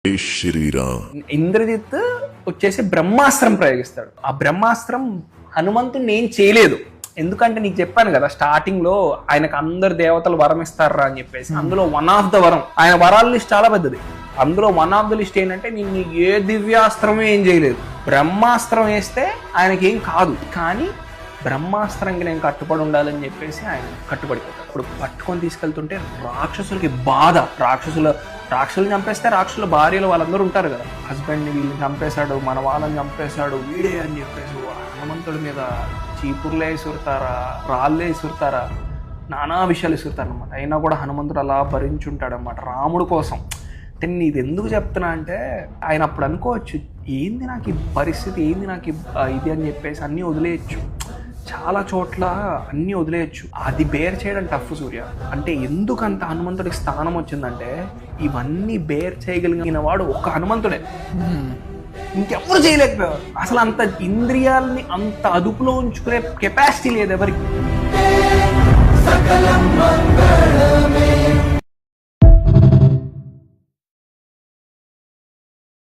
శ్రీరామ్. ఇంద్రజిత్ వచ్చేసి బ్రహ్మాస్త్రం ప్రయోగిస్తాడు. ఆ బ్రహ్మాస్త్రం హనుమంతుడిని ఏం చేయలేదు. ఎందుకంటే నీకు చెప్పాను కదా స్టార్టింగ్ లో ఆయనకు అందరు దేవతలు వరం ఇస్తారా అని చెప్పేసి. అందులో వన్ ఆఫ్ ద వరం, ఆయన వరాల లిస్ట్ చాలా పెద్దది. అందులో వన్ ఆఫ్ ద లిస్ట్ ఏంటంటే నేను ఏ దివ్యాస్త్రమే ఏం చేయలేదు, బ్రహ్మాస్త్రం వేస్తే ఆయనకి ఏం కాదు, కానీ బ్రహ్మాస్త్రంకి నేను కట్టుబడి ఉండాలని చెప్పేసి ఆయన కట్టుబడిపోతాడు. ఇప్పుడు పట్టుకొని తీసుకెళ్తుంటే రాక్షసులకి బాధ. రాక్షసులు చంపేస్తే రాక్షసుల భార్యలు వాళ్ళందరూ ఉంటారు కదా, హస్బెండ్ని వీళ్ళని చంపేశాడు, మన వాళ్ళని చంపేశాడు వీడే అని చెప్పేసి హనుమంతుడి మీద చీపుర్లే విసురుతారా, రాళ్ళే విసురుతారా, నానా విషయాలు విసురుతారు అనమాట. అయినా కూడా హనుమంతుడు అలా భరించుంటాడు అనమాట రాముడు కోసం. అంటే నీది ఎందుకు చెప్తున్నా అంటే ఆయన అప్పుడు అనుకోవచ్చు ఏంది నాకు ఈ పరిస్థితి, ఏంది నాకు ఇది అని చెప్పేసి అన్నీ వదిలేయచ్చు, చాలా చోట్ల అన్నీ వదిలేయచ్చు. అది బేర్ చేయడం టఫ్ సూర్య. అంటే ఎందుకంత హనుమంతుడికి స్థానం వచ్చిందంటే ఇవన్నీ బేర్ చేయగలిగిన వాడు ఒక్క హనుమంతుడే, ఇంకెవ్వరు చేయలేకపోయారు. అసలు అంత ఇంద్రియాలని అంత అదుపులో ఉంచుకునే కెపాసిటీ లేదు ఎవరికి.